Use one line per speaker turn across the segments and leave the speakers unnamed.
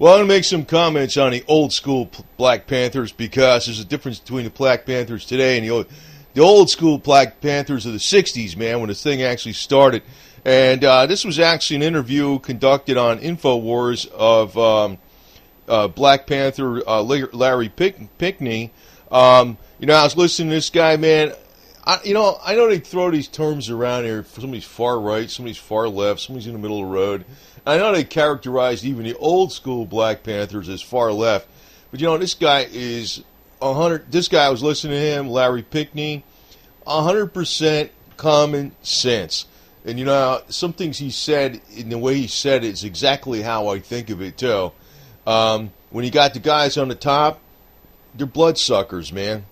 Well, I'm going to make some comments on the old school Black Panthers because there's a difference between the Black Panthers today and the old school Black Panthers of the 60s, man, when this thing actually started. And this was actually an interview conducted on InfoWars of Black Panther Larry Pinkney. I was listening to this guy, man. I know they throw these terms around here. Somebody's far right, somebody's far left, somebody's in the middle of the road. I know they characterized even the old school Black Panthers as far left. But, this guy is 100. This guy, I was listening to him, Larry Pinkney, 100% common sense. And, some things he said, in the way he said it, is exactly how I think of it, too. When you got the guys on the top, they're bloodsuckers, man.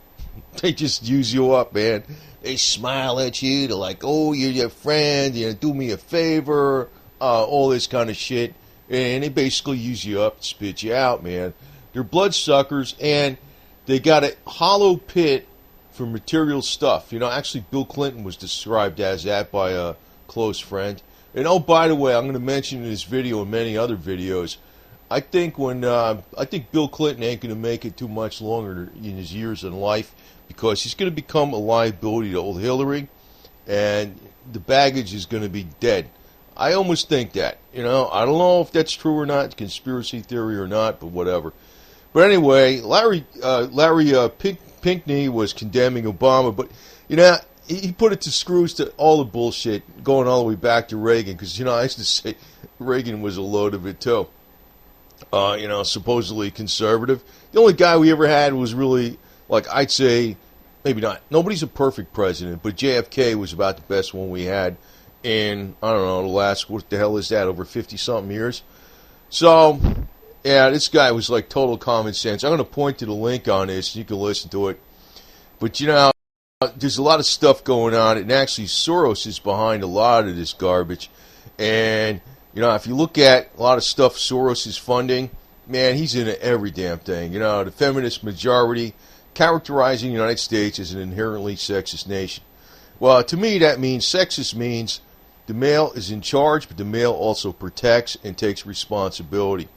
They just use you up, man. They smile at you. They're like, oh, you're your friend. Do me a favor. All this kind of shit. And they basically use you up and spit you out, man. They're bloodsuckers, and they got a hollow pit for material stuff. Actually, Bill Clinton was described as that by a close friend. And, oh, by the way, I'm going to mention in this video and many other videos, I think Bill Clinton ain't going to make it too much longer in his years in life because he's going to become a liability to old Hillary, and the baggage is going to be dead. I almost think that. I don't know if that's true or not, conspiracy theory or not, but whatever. But anyway, Larry Pinkney was condemning Obama, but he put it to screws to all the bullshit going all the way back to Reagan, because I used to say Reagan was a load of it too. Supposedly conservative. The only guy we ever had was really, I'd say, maybe not. Nobody's a perfect president, but JFK was about the best one we had in, I don't know, the last, what the hell is that, over 50-something years? So, yeah, this guy was like total common sense. I'm going to point to the link on this, you can listen to it. But, there's a lot of stuff going on, and actually Soros is behind a lot of this garbage. And if you look at a lot of stuff Soros is funding, man, he's into every damn thing. The feminist majority characterizing the United States as an inherently sexist nation. Well, to me, that means sexist means the male is in charge, but the male also protects and takes responsibility.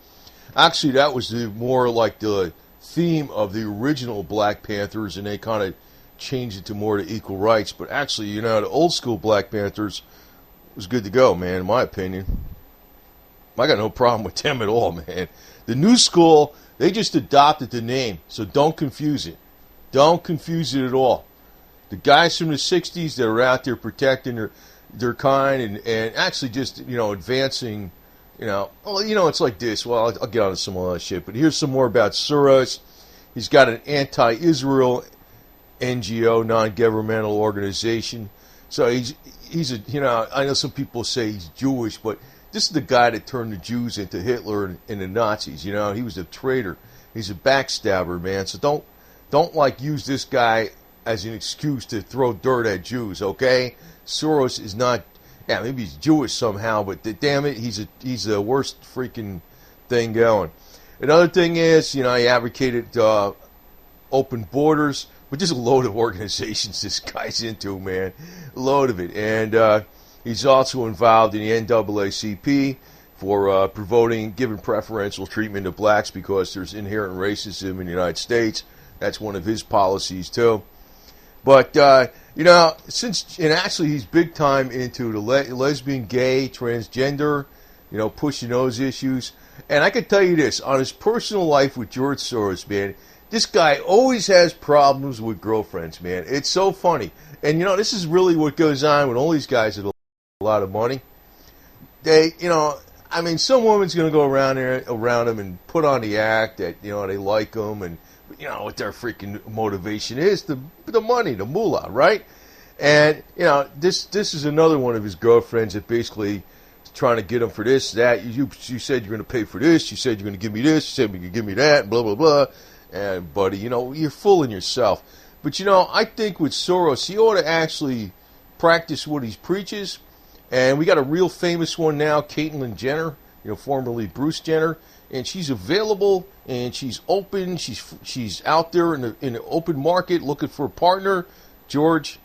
Actually, that was more like the theme of the original Black Panthers, and they kind of changed it to more to equal rights. But actually, the old school Black Panthers was good to go, man, in my opinion. I got no problem with them at all, man. The new school, they just adopted the name, so don't confuse it. Don't confuse it at all. The guys from the 60s that are out there protecting their kind and actually just, advancing, it's like this. Well, I'll get on to some other shit, but here's some more about Soros. He's got an anti-Israel NGO, non-governmental organization. So he's a, I know some people say he's Jewish, but this is the guy that turned the Jews into Hitler and the Nazis. He was a traitor. He's a backstabber, man. So don't use this guy as an excuse to throw dirt at Jews, okay? Soros is not, maybe he's Jewish somehow, but damn it, he's the worst freaking thing going. Another thing is, he advocated open borders, but there's a load of organizations this guy's into, man. A load of it. And he's also involved in the NAACP for giving preferential treatment to blacks because there's inherent racism in the United States. That's one of his policies, too. But, actually he's big time into the lesbian, gay, transgender, pushing those issues. And I can tell you this, on his personal life with George Soros, man, this guy always has problems with girlfriends, man. It's so funny. And, this is really what goes on with all these guys that have a lot of money. They, some woman's going to go around him and put on the act that, they like him and, what their freaking motivation is, the money, the moolah, right? And, this is another one of his girlfriends that basically is trying to get him for this, that. You said you're going to pay for this. You said you're going to give me this. You said you could give me that, blah, blah, blah. And, buddy, you're fooling yourself. But, I think with Soros, he ought to actually practice what he preaches. And we got a real famous one now, Caitlyn Jenner, formerly Bruce Jenner. And she's available, and she's open. She's out there in the open market looking for a partner. George,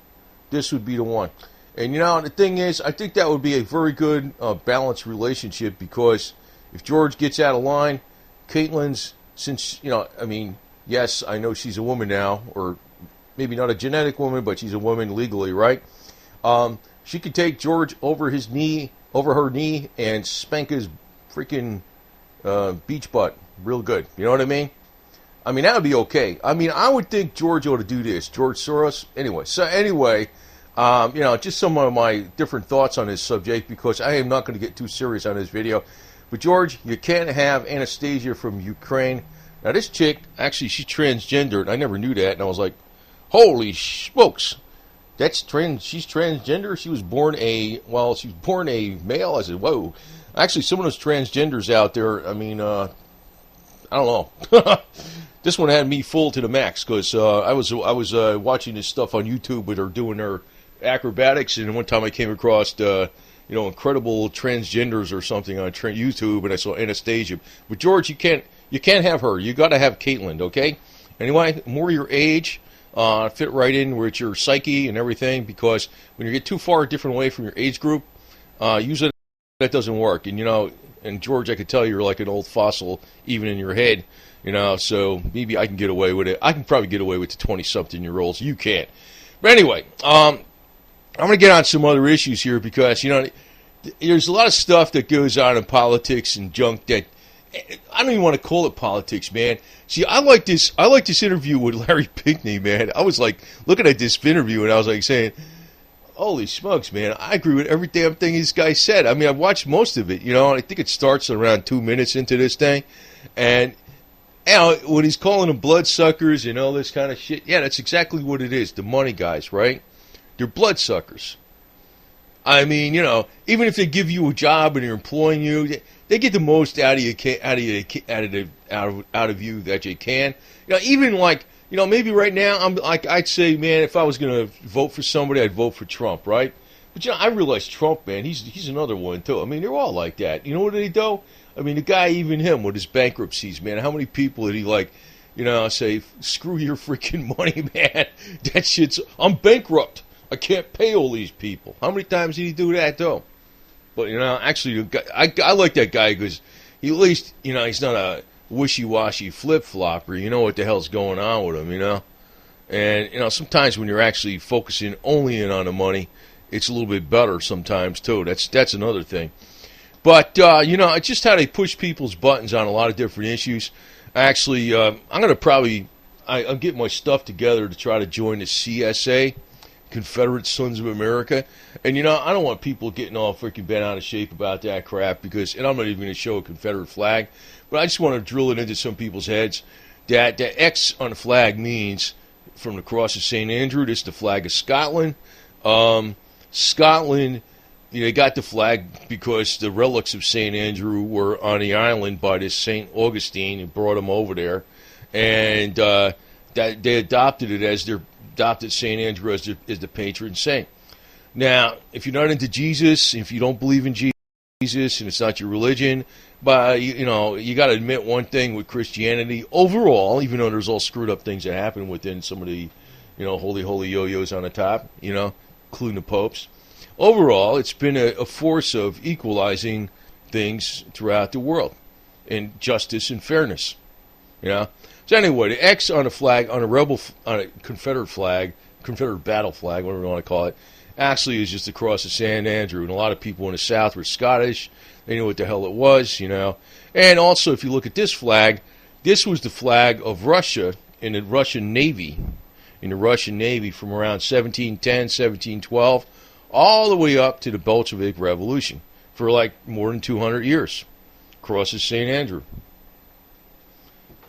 this would be the one. And, the thing is, I think that would be a very good balanced relationship because if George gets out of line, Caitlin's, since, I mean, yes, I know she's a woman now, or maybe not a genetic woman, but she's a woman legally, right? She could take George over her knee, and spank his freaking beach butt real good. You know what I mean? I mean, that would be okay. I mean, I would think George ought to do this. George Soros. Anyway, just some of my different thoughts on this subject, because I am not going to get too serious on this video. But George, you can't have Anastasia from Ukraine. Now, this chick, actually, she's transgender, and I never knew that. And I was like, holy smokes. She's transgender. She was born a male. I said, whoa. Actually, some of those transgenders out there, I mean, I don't know. This one had me full to the max, because I was watching this stuff on YouTube where they're doing their acrobatics, and one time I came across incredible transgenders or something on YouTube, and I saw Anastasia. But George, you can't have her. You got to have Caitlin, okay? Anyway, more your age. Fit right in with your psyche and everything, because when you get too far different away from your age group, usually that doesn't work. And George, I could tell you're like an old fossil, even in your head, so maybe I can get away with it. I can probably get away with the 20-something-year-olds. You can't. But anyway, I'm going to get on some other issues here, because, there's a lot of stuff that goes on in politics and junk that I don't even want to call it politics, man. See, I like this interview with Larry Pinkney, man. I was like looking at this interview, and I was like saying, holy smokes, man, I agree with every damn thing this guy said. I mean, I've watched most of it, I think it starts around 2 minutes into this thing. And when he's calling them bloodsuckers and all this kind of shit, yeah, that's exactly what it is. The money guys, right? They're bloodsuckers. I mean, even if they give you a job and they're employing you, they get the most out of you that they can. Even like, maybe right now I'd say, man, if I was gonna vote for somebody, I'd vote for Trump, right? But I realize Trump, man, he's another one too. I mean, they're all like that. You know what they do? I mean, the guy, even him with his bankruptcies, man. How many people did he say, screw your freaking money, man? That shit's, I'm bankrupt. I can't pay all these people. How many times did he do that, though? But, actually, I like that guy, because he at least, he's not a wishy-washy flip-flopper. You know what the hell's going on with him, And, sometimes when you're actually focusing only in on the money, it's a little bit better sometimes, too. That's another thing. But, it's just how they push people's buttons on a lot of different issues. Actually, I'm going to probably, I'll get my stuff together to try to join the CSA, Confederate Sons of America. And, I don't want people getting all freaking bent out of shape about that crap, and I'm not even going to show a Confederate flag, but I just want to drill it into some people's heads that the X on the flag means, from the cross of St. Andrew, this is the flag of Scotland. Scotland, they got the flag because the relics of St. Andrew were on the island by this St. Augustine, and brought them over there. And that they adopted St. Andrew as the patron saint. Now, if you're not into Jesus, if you don't believe in Jesus, and it's not your religion, but you got to admit one thing with Christianity overall, even though there's all screwed up things that happen within some of the, holy yo-yos on the top, including the popes. Overall, it's been a force of equalizing things throughout the world, and justice and fairness. So anyway, the X on a flag, on a Confederate flag, Confederate battle flag, whatever you want to call it, actually is just the cross of St. Andrew. And a lot of people in the South were Scottish. They knew what the hell it was, And also, if you look at this flag, this was the flag of Russia in the Russian Navy. From around 1710, 1712, all the way up to the Bolshevik Revolution for like more than 200 years. Cross of St. Andrew.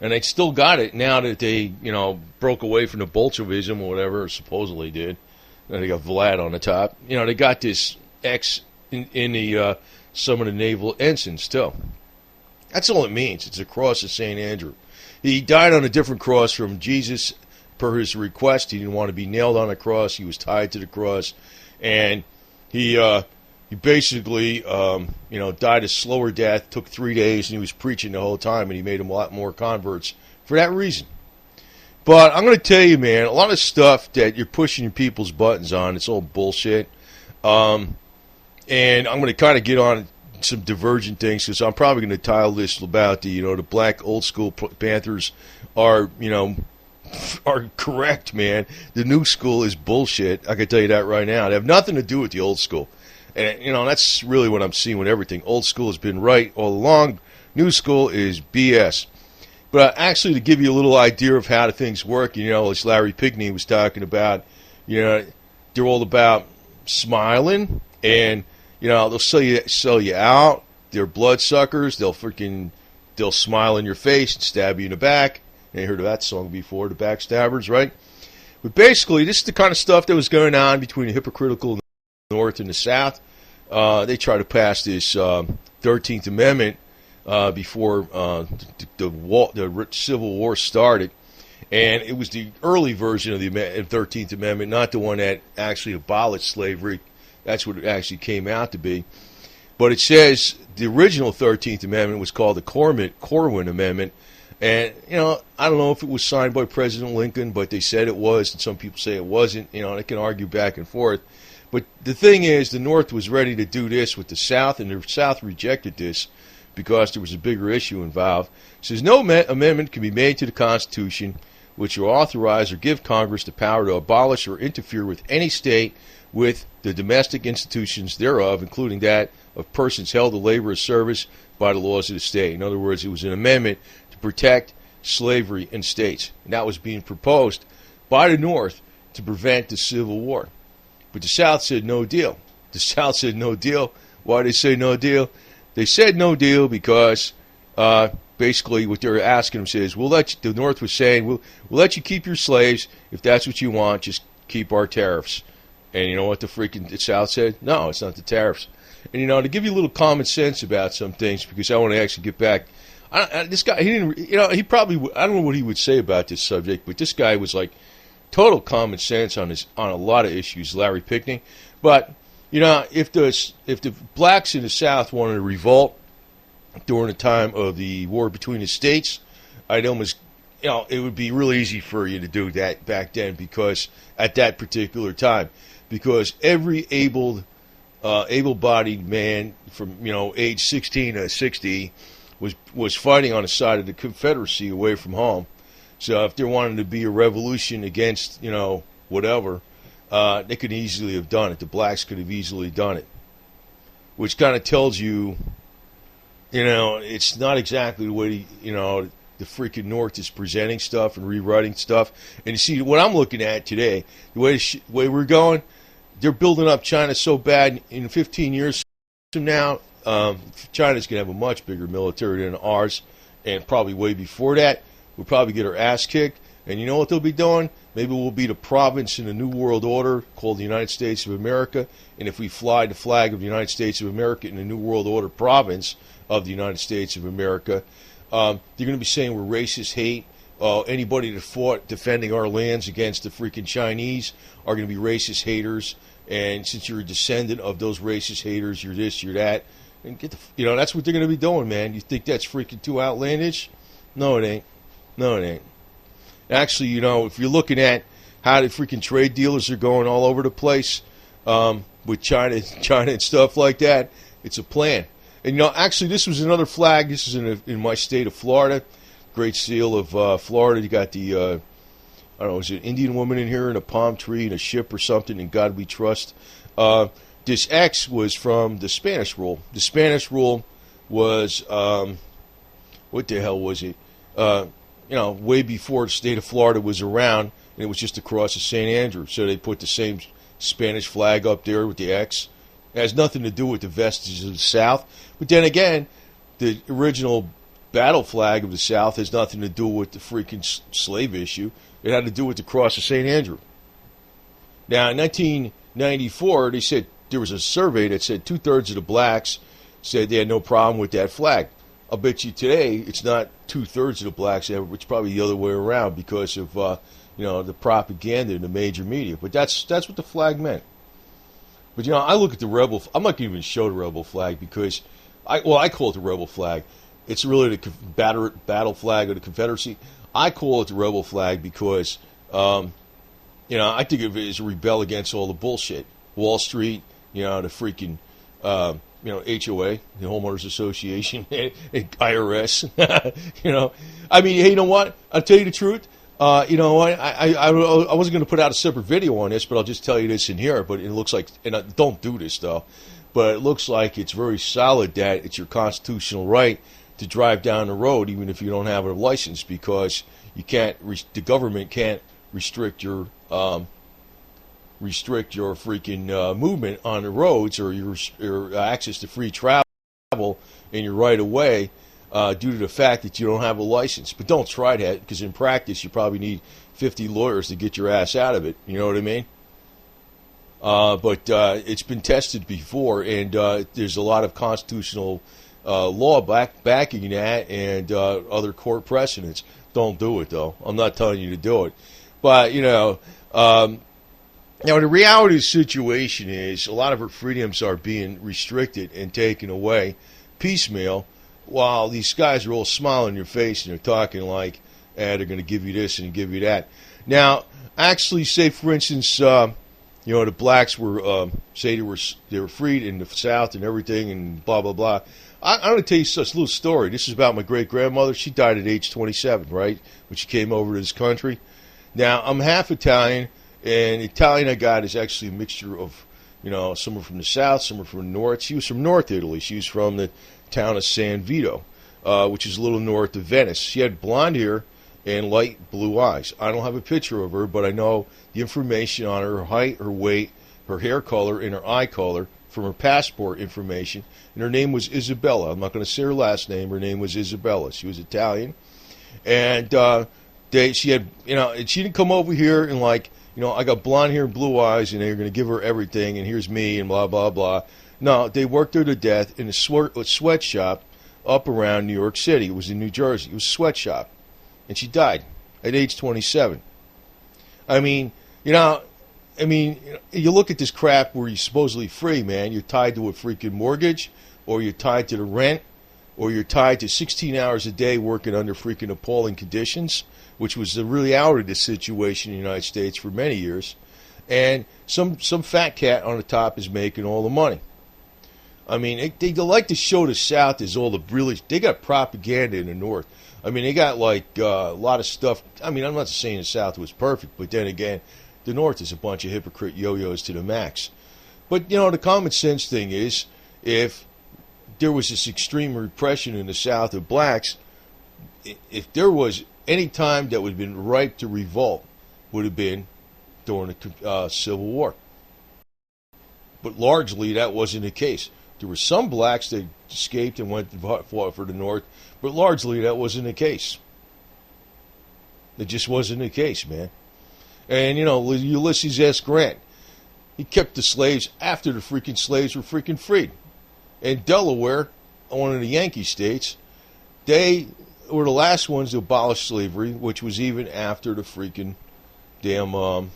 And they still got it now that they, broke away from the Bolshevism or whatever, or supposedly did. And they got Vlad on the top. They got this X in the some of the naval ensigns, too. That's all it means. It's a cross of St. Andrew. He died on a different cross from Jesus per his request. He didn't want to be nailed on a cross. He was tied to the cross. And he basically, died a slower death, took 3 days, and he was preaching the whole time, and he made a lot more converts for that reason. But I'm going to tell you, man, a lot of stuff that you're pushing people's buttons on, it's all bullshit. And I'm going to kind of get on some divergent things because I'm probably going to title this about the black old school Panthers are are correct, man. The new school is bullshit. I can tell you that right now. They have nothing to do with the old school. And, that's really what I'm seeing with everything. Old school has been right all along. New school is BS. But actually, to give you a little idea of how the things work, as Larry Pinkney was talking about, they're all about smiling and, they'll sell you out. They're bloodsuckers. They'll smile in your face and stab you in the back. You heard of that song before, the Backstabbers, right? But basically, this is the kind of stuff that was going on between the hypocritical North and the South. They tried to pass this 13th Amendment before the Civil War started. And it was the early version of the 13th Amendment, not the one that actually abolished slavery. That's what it actually came out to be. But it says the original 13th Amendment was called the Corwin Amendment. And, I don't know if it was signed by President Lincoln, but they said it was, and some people say it wasn't. They can argue back and forth. But the thing is, the North was ready to do this with the South, and the South rejected this because there was a bigger issue involved. It says, no amendment can be made to the Constitution which will authorize or give Congress the power to abolish or interfere with any state with the domestic institutions thereof, including that of persons held to labor or service by the laws of the state. In other words, it was an amendment to protect slavery in states. And that was being proposed by the North to prevent the Civil War. But the South said no deal. The South said no deal. Why did they say no deal? They said no deal because basically what they're asking them is, the North was saying, we'll let you keep your slaves if that's what you want, just keep our tariffs. And you know what the South said? No, it's not the tariffs. And to give you a little common sense about some things, because I want to actually get back. This guy, he didn't, he probably, I don't know what he would say about this subject, but this guy was like total common sense on a lot of issues, Larry Pinkney. But if the blacks in the South wanted to revolt during the time of the war between the states, I'd almost, it would be really easy for you to do that back then, because at that particular time, because every able-bodied man from age 16 to 60 was fighting on the side of the Confederacy away from home. So if there wanted to be a revolution against whatever, they could easily have done it. The blacks could have easily done it, which kind of tells you, it's not exactly the way the freaking North is presenting stuff and rewriting stuff. And you see what I'm looking at today, the way we're going. They're building up China so bad. In 15 years from now, China's going to have a much bigger military than ours, and probably way before that. We'll probably get our ass kicked. And you know what they'll be doing? Maybe we'll be the province in the New World Order called the United States of America. And if we fly the flag of the United States of America in the New World Order province of the United States of America, they're going to be saying we're racist hate. Anybody that fought defending our lands against the freaking Chinese are going to be racist haters. And since you're a descendant of those racist haters, you're this, you're that. And that's what they're going to be doing, man. You think that's freaking too outlandish? No, it ain't. No, it ain't. Actually, if you're looking at how the freaking trade dealers are going all over the place with China and stuff like that, it's a plan. And, actually, this was another flag. This is in my state of Florida. Great seal of Florida. You got the, I don't know, is it an Indian woman in here and a palm tree and a ship or something, in God we trust. This X was from the Spanish rule. The Spanish rule was, what the hell was it? Way before the state of Florida was around, and it was just across the St. Andrew. So they put the same Spanish flag up there with the X. It has nothing to do with the vestiges of the South. But then again, the original battle flag of the South has nothing to do with the freaking slave issue. It had to do with the cross of St. Andrew. Now, in 1994, they said there was a survey that said 2/3 of the blacks said they had no problem with that flag. I'll bet you today it's not 2/3 of the blacks, it's probably the other way around because of the propaganda in the major media. But that's what the flag meant. But I look at the rebel. I'm not going to even show the rebel flag because I call it the rebel flag. It's really the battle flag of the Confederacy. I call it the rebel flag because I think of it as a rebel against all the bullshit. Wall Street, the freaking HOA, the homeowners association, and IRS. I mean, hey, you know what? I'll tell you the truth. You know what? I wasn't going to put out a separate video on this, but I'll just tell you this in here. But it looks like, and don't do this though, but it looks like it's very solid that it's your constitutional right to drive down the road even if you don't have a license, because you can't. The government can't restrict your freaking movement on the roads, or your access to free travel in your right of way due to the fact that you don't have a license. But don't try that, because in practice you probably need 50 lawyers to get your ass out of it. You know what I mean? But it's been tested before, and there's a lot of constitutional law backing that, and other court precedents. Don't do it, though. I'm not telling you to do it. But, now, the reality of the situation is a lot of our freedoms are being restricted and taken away piecemeal, while these guys are all smiling in your face and they're talking like, they're going to give you this and give you that. Now, actually, say, for instance, the blacks were, say they were freed in the South and everything and blah, blah, blah. I'm going to tell you such a little story. This is about my great-grandmother. She died at age 27, right, when she came over to this country. Now, I'm half Italian. And Italian I got is actually a mixture of, some are from the south, some are from the north. She was from North Italy. She was from the town of San Vito, which is a little north of Venice. She had blonde hair and light blue eyes. I don't have a picture of her, but I know the information on her height, her weight, her hair color, and her eye color from her passport information. And her name was Isabella. I'm not going to say her last name. Her name was Isabella. She was Italian. And she had, and she didn't come over here and I got blonde hair and blue eyes, and they're going to give her everything, and here's me, and blah, blah, blah. No, they worked her to death in a sweatshop up around New York City. It was in New Jersey. It was a sweatshop. And she died at age 27. I mean, you look at this crap where you're supposedly free, man. You're tied to a freaking mortgage, or you're tied to the rent, or you're tied to 16 hours a day working under freaking appalling conditions, which was the reality of the situation in the United States for many years. And some fat cat on the top is making all the money. I mean, they like to show the South as all the really... They got propaganda in the North. I mean, they got, a lot of stuff. I mean, I'm not saying the South was perfect, but then again, the North is a bunch of hypocrite yo-yos to the max. But, the common sense thing is, if there was this extreme repression in the South of blacks, if there was any time that would have been ripe to revolt, would have been during the Civil War. But largely that wasn't the case. There were some blacks that escaped and went and fought for the North, but largely that wasn't the case. It just wasn't the case, man. And, Ulysses S. Grant, he kept the slaves after the freaking slaves were freaking freed. And Delaware, one of the Yankee states, they were the last ones to abolish slavery, which was even after the freaking damn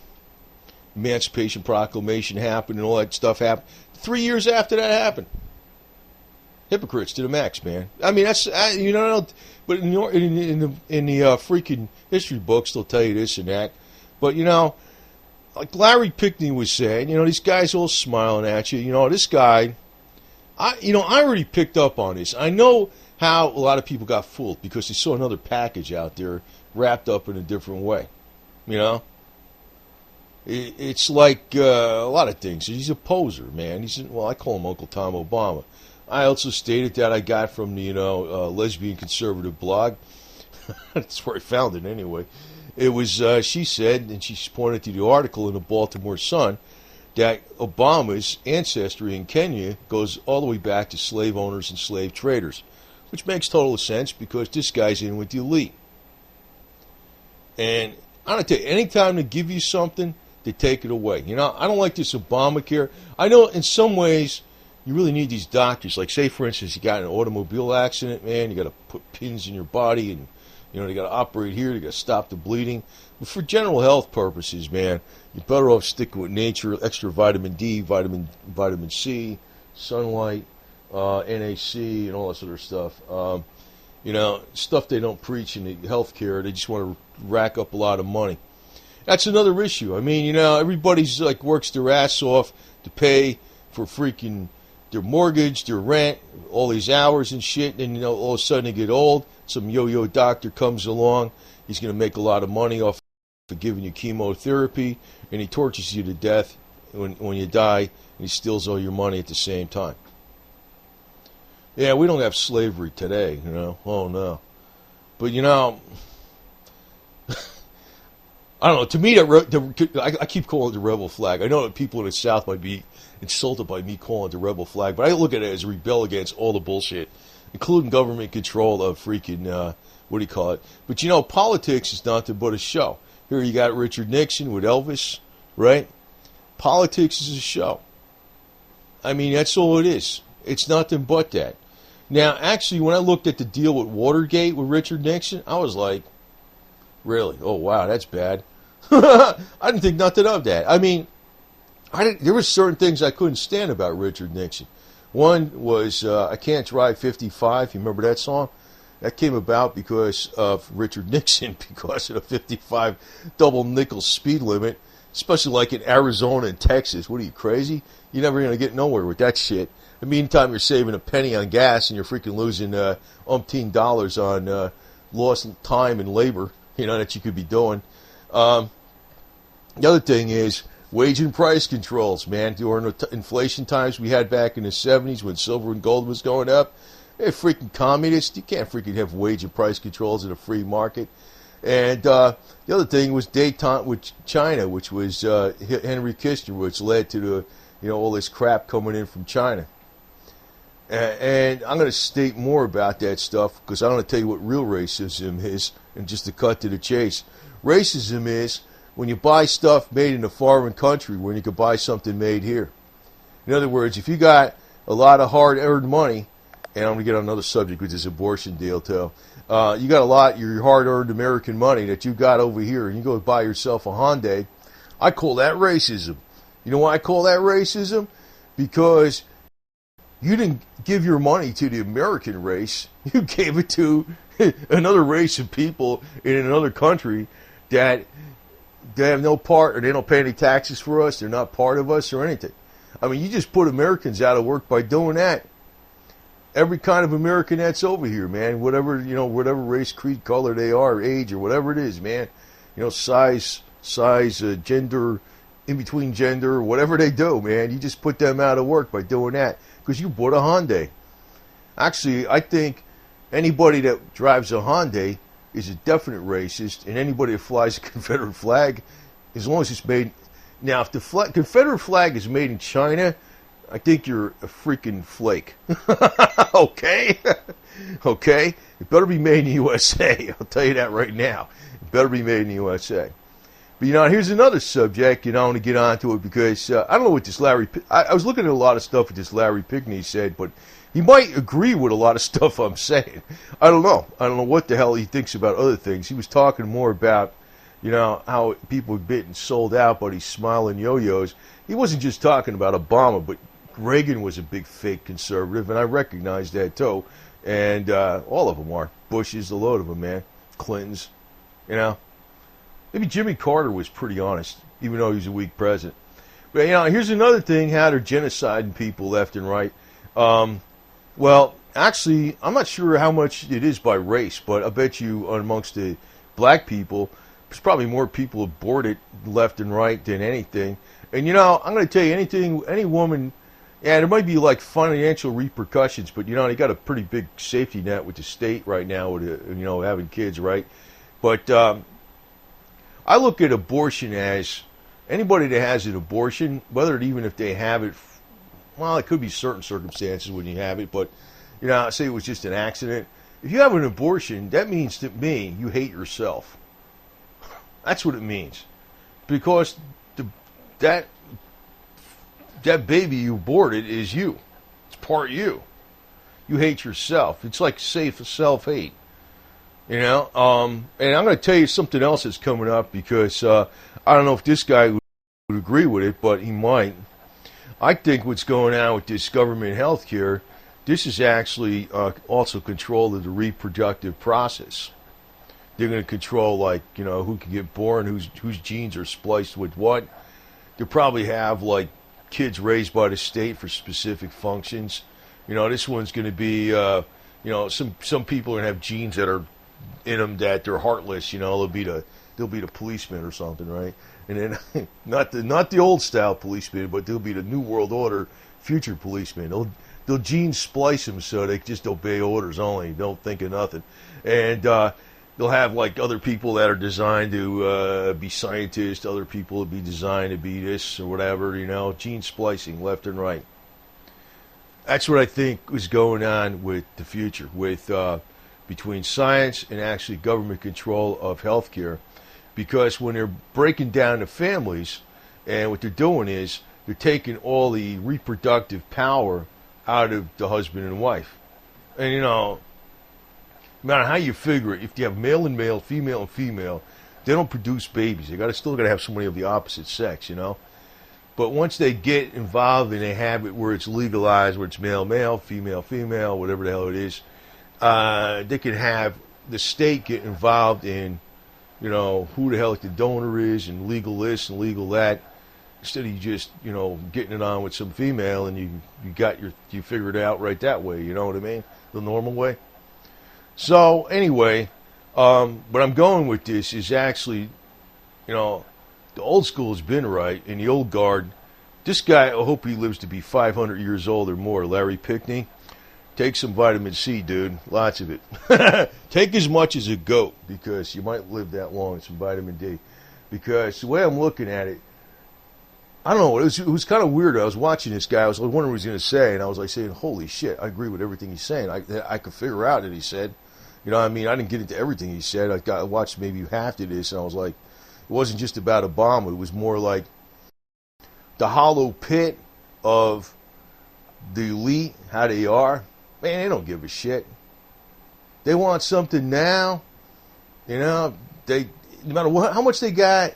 Emancipation Proclamation happened and all that stuff happened. 3 years after that happened. Hypocrites to the max, man. I mean, that's, but in the freaking history books, they'll tell you this and that. But, like Larry Pickney was saying, these guys all smiling at you. This guy, I already picked up on this. I know how a lot of people got fooled because they saw another package out there wrapped up in a different way. It's like a lot of things. He's a poser, man. I call him Uncle Tom Obama. I also stated that I got from the lesbian conservative blog. That's where I found it anyway. It was she said, and she pointed to the article in the Baltimore Sun, that Obama's ancestry in Kenya goes all the way back to slave owners and slave traders. Which makes total sense because this guy's in with the elite. And I don't tell you, anytime they give you something, they take it away. I don't like this Obamacare. I know in some ways you really need these doctors. Like, say, for instance, you got an automobile accident, man. You got to put pins in your body, and they got to operate here. They got to stop the bleeding. But for general health purposes, man, you're better off sticking with nature, extra vitamin D, vitamin C, sunlight. NAC and all that sort of stuff. Stuff they don't preach in the healthcare. They just want to rack up a lot of money. That's another issue. I mean, everybody's works their ass off to pay for freaking their mortgage, their rent, all these hours and shit, and all of a sudden they get old. Some yo-yo doctor comes along. He's going to make a lot of money off of giving you chemotherapy, and he tortures you to death when you die, and he steals all your money at the same time. Yeah, we don't have slavery today, Oh, no. But, I don't know. To me, I keep calling it the rebel flag. I know that people in the South might be insulted by me calling it the rebel flag, but I look at it as rebel against all the bullshit, including government control of freaking, what do you call it? But, politics is nothing but a show. Here you got Richard Nixon with Elvis, right? Politics is a show. I mean, that's all it is. It's nothing but that. Now, actually, when I looked at the deal with Watergate with Richard Nixon, I was like, really? Oh, wow, that's bad. I didn't think nothing of that. I mean, there were certain things I couldn't stand about Richard Nixon. One was I Can't Drive 55. You remember that song? That came about because of Richard Nixon, because of the 55 double nickel speed limit, especially like in Arizona and Texas. What are you, crazy? You're never going to get nowhere with that shit. In the meantime, you're saving a penny on gas and you're freaking losing umpteen dollars on lost time and labor, that you could be doing. The other thing is wage and price controls, man. During the inflation times we had back in the 70s when silver and gold was going up, they're freaking communists. You can't freaking have wage and price controls in a free market. And the other thing was détente with China, which was Henry Kissinger, which led to the all this crap coming in from China. And I'm going to state more about that stuff because I'm going to tell you what real racism is, and just to cut to the chase. Racism is when you buy stuff made in a foreign country when you could buy something made here. In other words, if you got a lot of hard-earned money, and I'm going to get on another subject with this abortion deal too, you got a lot of your hard-earned American money that you got over here, and you go buy yourself a Hyundai, I call that racism. You know why I call that racism? Because you didn't give your money to the American race. You gave it to another race of people in another country that they have no part, or they don't pay any taxes for us. They're not part of us or anything. I mean, you just put Americans out of work by doing that. Every kind of American that's over here, man, whatever race, creed, color they are, age, or whatever it is, man, size, gender, in between gender, whatever they do, man, you just put them out of work by doing that because you bought a Hyundai. Actually, I think anybody that drives a Hyundai is a definite racist, and anybody that flies a Confederate flag, as long as it's made. Now, if the Confederate flag is made in China, I think you're a freaking flake. Okay? Okay? It better be made in the USA. I'll tell you that right now. It better be made in the USA. But, here's another subject, I want to get onto it because I don't know what this I was looking at a lot of stuff that this Larry Pinkney said, but he might agree with a lot of stuff I'm saying. I don't know. I don't know what the hell he thinks about other things. He was talking more about, how people have been sold out by these smiling yo-yos. He wasn't just talking about Obama, but Reagan was a big fake conservative, and I recognize that too. And all of them are. Bush is a load of them, man. Clintons, Maybe Jimmy Carter was pretty honest, even though he was a weak president. But, here's another thing, how they're genociding people left and right. Well, actually, I'm not sure how much it is by race, but I bet you amongst the black people, there's probably more people aborted left and right than anything. And, I'm going to tell you, any woman, there might be like financial repercussions, but, they got a pretty big safety net with the state right now with, having kids, right? But I look at abortion as anybody that has an abortion, even if they have it, well, it could be certain circumstances when you have it, but, say it was just an accident. If you have an abortion, that means to me, you hate yourself. That's what it means. Because that baby you aborted is you. It's part you. You hate yourself. It's like self-hate. And I'm going to tell you something else that's coming up because I don't know if this guy would agree with it, but he might. I think what's going on with this government health care, this is actually also control of the reproductive process. They're going to control, who can get born, whose genes are spliced with what. They'll probably have, kids raised by the state for specific functions. This one's going to be, some people are going to have genes that are in them that they're heartless. They'll be the policeman or something, right? And then not the old style policeman, but they'll be the New World Order future policeman. They'll gene splice them so they just obey orders only, don't think of nothing, and they'll have like other people that are designed to be scientists, other people will be designed to be this or whatever. Gene splicing left and right. That's what I think is going on with the future, with between science and actually government control of healthcare. Because when they're breaking down the families, and what they're doing is they're taking all the reproductive power out of the husband and wife. And no matter how you figure it, if you have male and male, female and female, they don't produce babies. They still got to have somebody of the opposite sex, But once they get involved and they have it where it's legalized, where it's male, male, female, female, whatever the hell it is, they can have the state get involved in, who the hell the donor is and legal this and legal that, instead of you just, getting it on with some female and you figure it out right that way, you know what I mean? The normal way. So anyway, what I'm going with this is actually, the old school has been right, and the old guard, this guy, I hope he lives to be 500 years old or more, Larry Pickney. Take some vitamin C, dude. Lots of it. Take as much as a goat, because you might live that long. Some vitamin D. Because the way I'm looking at it, I don't know. It was kind of weird. I was watching this guy. I was wondering what he was going to say, and I was like saying, holy shit, I agree with everything he's saying. I could figure out that he said. You know what I mean? I didn't get into everything he said. I watched maybe half of this, and I was like, it wasn't just about Obama. It was more like the hollow pit of the elite, how they are. Man, they don't give a shit. They want something now. No matter how much they got,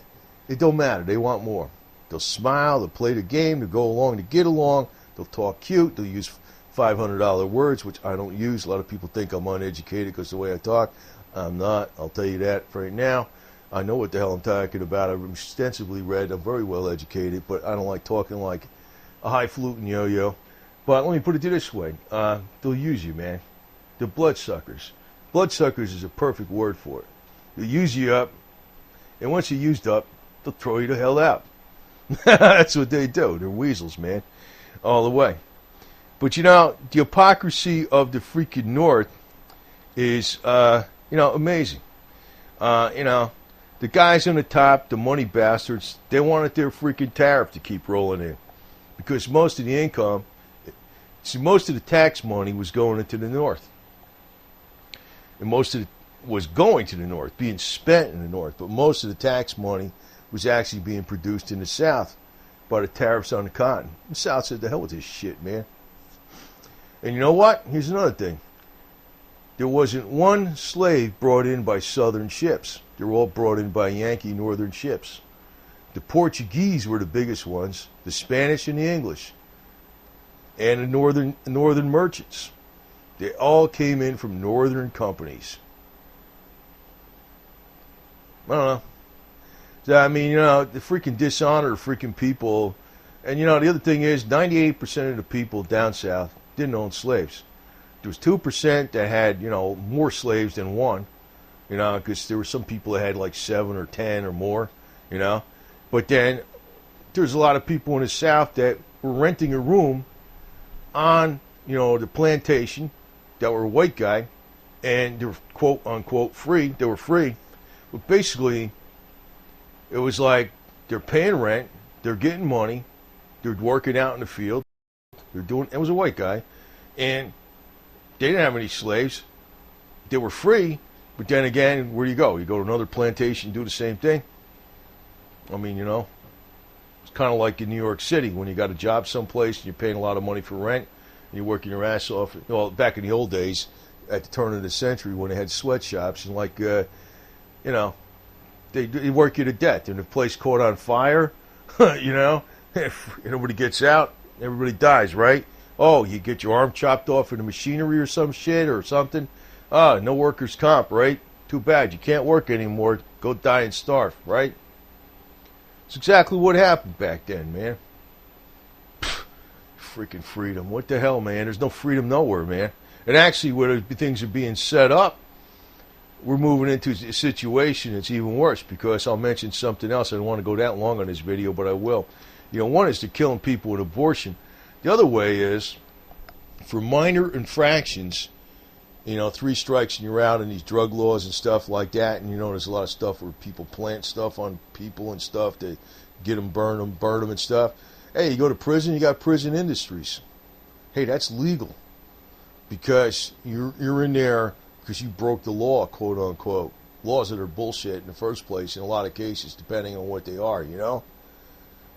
it don't matter. They want more. They'll smile, they'll play the game, they'll go along to get along, they'll talk cute, they'll use $500 words, which I don't use. A lot of people think I'm uneducated because of the way I talk. I'm not. I'll tell you that right now. I know what the hell I'm talking about. I've extensively read. I'm very well educated, but I don't like talking like a highfalutin yo-yo. But let me put it this way. They'll use you, man. They're bloodsuckers. Bloodsuckers is a perfect word for it. They'll use you up, and once you're used up, they'll throw you the hell out. That's what they do. They're weasels, man, all the way. But, the hypocrisy of the freaking North is, amazing. The guys on the top, the money bastards, they wanted their freaking tariff to keep rolling in. Because most of the income, most of the tax money was going into the North. And most of it was going to the North, being spent in the North. But most of the tax money was actually being produced in the South by the tariffs on the cotton. The South said, the hell with this shit, man. And you know what? Here's another thing. There wasn't one slave brought in by Southern ships. They were all brought in by Yankee Northern ships. The Portuguese were the biggest ones, the Spanish and the English, and the northern merchants. They all came in from northern companies. I don't know. So, I mean, the freaking dishonor of freaking people. And, the other thing is, 98% of the people down south didn't own slaves. There was 2% that had, more slaves than one, because there were some people that had like 7 or 10 or more, But then there's a lot of people in the South that were renting a room on, the plantation that were a white guy, and they were quote unquote free. They were free. But basically, it was like they're paying rent, they're getting money, they're working out in the field, it was a white guy, and they didn't have any slaves. They were free, but then again, where do you go? You go to another plantation, do the same thing? I mean, it's kind of like in New York City when you got a job someplace and you're paying a lot of money for rent and you're working your ass off. Well, back in the old days, at the turn of the century when they had sweatshops and they work you to death. And if the place caught on fire, if nobody gets out, everybody dies, right? Oh, you get your arm chopped off in the machinery or some shit or something. No workers' comp, right? Too bad. You can't work anymore. Go die and starve, right? It's exactly what happened back then, man. freaking freedom. What the hell, man? There's no freedom nowhere, man. And actually, where things are being set up, we're moving into a situation that's even worse, because I'll mention something else. I don't want to go that long on this video, but I will. One is they're killing people with abortion. The other way is, for minor infractions, 3 strikes and you're out in these drug laws and stuff like that. And there's a lot of stuff where people plant stuff on people and stuff to get them, burn them and stuff. Hey, you go to prison, you got prison industries. Hey, that's legal, because you're in there because you broke the law, quote unquote. Laws that are bullshit in the first place in a lot of cases, depending on what they are,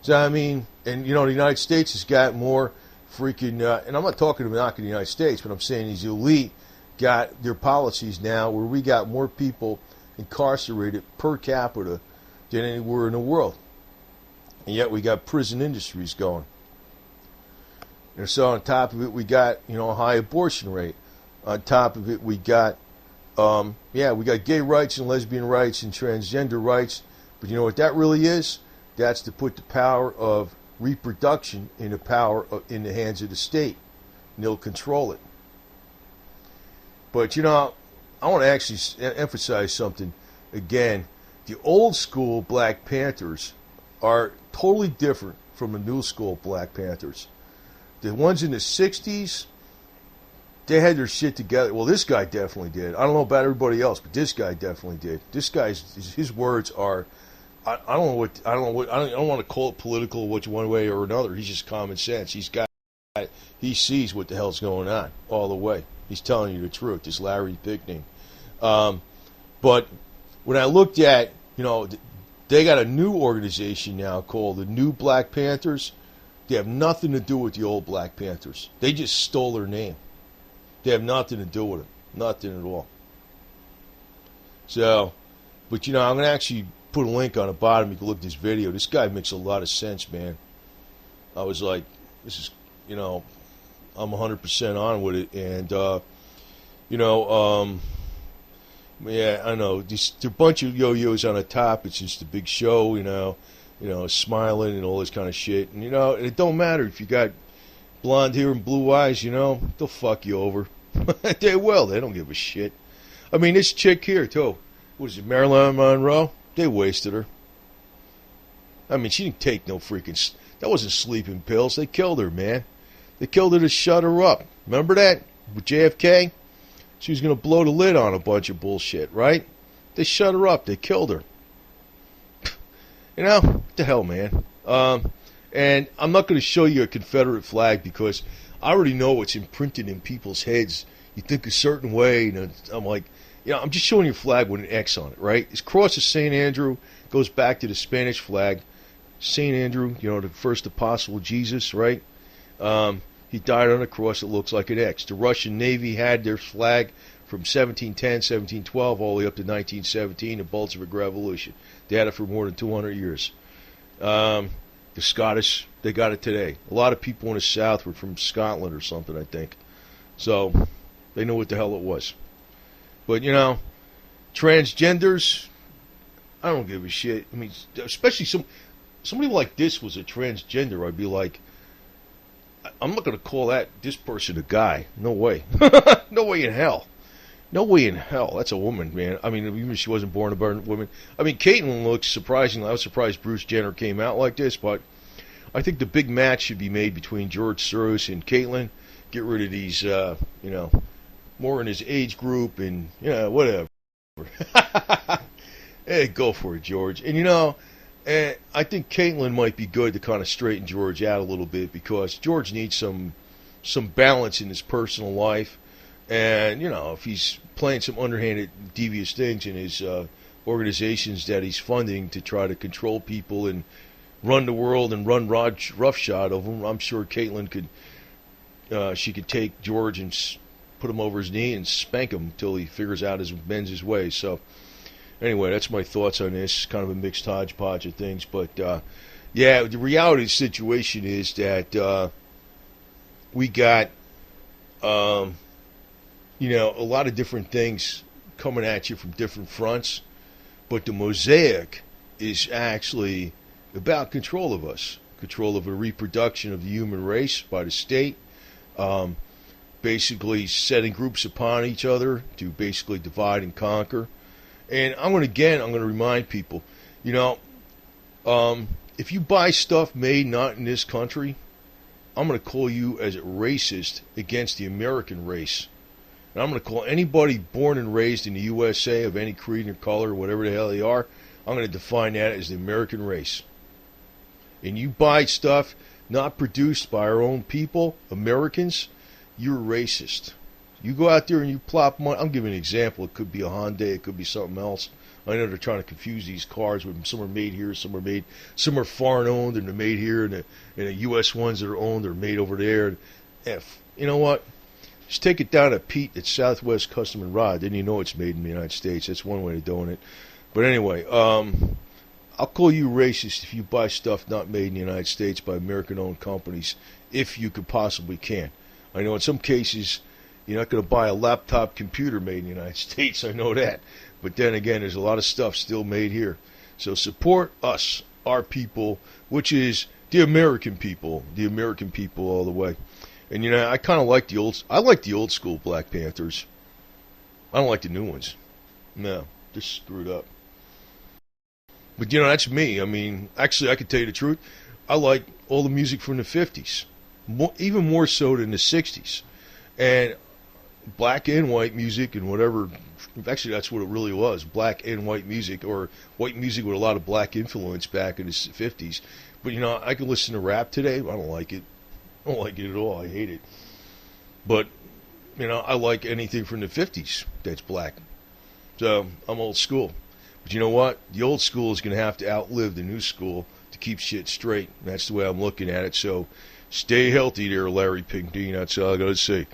So, I mean, and, the United States has got more freaking, and I'm not talking about knocking the United States, but I'm saying these elite got their policies now where we got more people incarcerated per capita than anywhere in the world. And yet we got prison industries going. And so on top of it, we got, a high abortion rate. On top of it, we got, we got gay rights and lesbian rights and transgender rights. But you know what that really is? That's to put the power of reproduction in the hands of the state. And they'll control it. But, I want to actually emphasize something again. The old school Black Panthers are totally different from the new school Black Panthers. The ones in the 60s, they had their shit together. Well, this guy definitely did. I don't know about everybody else, but this guy definitely did. This guy's, his words are, I don't want to call it political one way or another. He's just common sense. He sees what the hell's going on all the way. He's telling you the truth. This Larry Pickney. But when I looked at, they got a new organization now called the New Black Panthers. They have nothing to do with the old Black Panthers. They just stole their name. They have nothing to do with it. Nothing at all. So, but I'm going to actually put a link on the bottom. You can look at this video. This guy makes a lot of sense, man. I was like, this is, I'm 100% on with it. And, yeah, I know. There's a bunch of yo-yos on the top. It's just a big show, smiling and all this kind of shit. And, it don't matter if you got blonde hair and blue eyes, they'll fuck you over. They will. They don't give a shit. I mean, this chick here, too. What is it, Marilyn Monroe? They wasted her. I mean, she didn't take no freaking... That wasn't sleeping pills. They killed her, man. They killed her to shut her up. Remember that? With JFK? She was going to blow the lid on a bunch of bullshit, right? They shut her up. They killed her. What the hell, man? And I'm not going to show you a Confederate flag because I already know what's imprinted in people's heads. You think a certain way, and I'm like, I'm just showing you a flag with an X on it, right? This cross of St. Andrew goes back to the Spanish flag. St. Andrew, the first apostle of Jesus, right? He died on a cross that looks like an X. The Russian Navy had their flag from 1710, 1712, all the way up to 1917, the Bolshevik Revolution. They had it for more than 200 years. The Scottish, they got it today. A lot of people in the South were from Scotland or something, I think. So, they know what the hell it was. But, transgenders, I don't give a shit. I mean, especially somebody like this was a transgender, I'd be like, I'm not going to call this person a guy. No way. No way in hell. No way in hell. That's a woman, man. I mean, even if she wasn't born a woman. I mean, Caitlyn looks surprisingly. I was surprised Bruce Jenner came out like this, but I think the big match should be made between George Soros and Caitlyn. Get rid of these, more in his age group and, whatever. Hey, go for it, George. And, and I think Caitlyn might be good to kind of straighten George out a little bit because George needs some balance in his personal life. And, if he's playing some underhanded, devious things in his organizations that he's funding to try to control people and run the world and run roughshod of them, I'm sure Caitlyn she could take George and put him over his knee and spank him until he figures out bends his ways. So, anyway, that's my thoughts on this. Kind of a mixed hodgepodge of things. But, the reality of the situation is that we got, a lot of different things coming at you from different fronts. But the mosaic is actually about control of us. control of the reproduction of the human race by the state, basically setting groups upon each other to basically divide and conquer. And I'm going to remind people, you know, if you buy stuff made not in this country, I'm going to call you as a racist against the American race. And I'm going to call anybody born and raised in the USA of any creed or color, whatever the hell they are, I'm going to define that as the American race. And you buy stuff not produced by our own people, Americans, you're racist. You go out there and you plop money. I'm giving an example. It could be a Hyundai. It could be something else. I know they're trying to confuse these cars. With some are made here, some are foreign owned, and they're made here, and the U.S. ones that are owned are made over there. You know what? Just take it down to Pete at Southwest Custom and Rod. Then you know it's made in the United States. That's one way of doing it. But anyway, I'll call you racist if you buy stuff not made in the United States by American-owned companies, if you could possibly can. I know in some cases you're not going to buy a laptop computer made in the United States. I know that. But then again, there's a lot of stuff still made here. So support us, our people, which is the American people all the way. And you know, I kind of like the old school Black Panthers. I don't like the new ones. No, they're screwed up. But you know, that's me. I mean, actually, I can tell you the truth. I like all the music from the 50s, even more so than the 60s. And black and white music and whatever. Actually, that's what it really was, black and white music, or white music with a lot of black influence back in the 50s. But, you know, I can listen to rap today. I don't like it. I don't like it at all. I hate it. But, you know, I like anything from the 50s that's black. So I'm old school. But you know what? The old school is going to have to outlive the new school to keep shit straight. And that's the way I'm looking at it. So stay healthy there, Larry Pinkdean. That's all I got to say.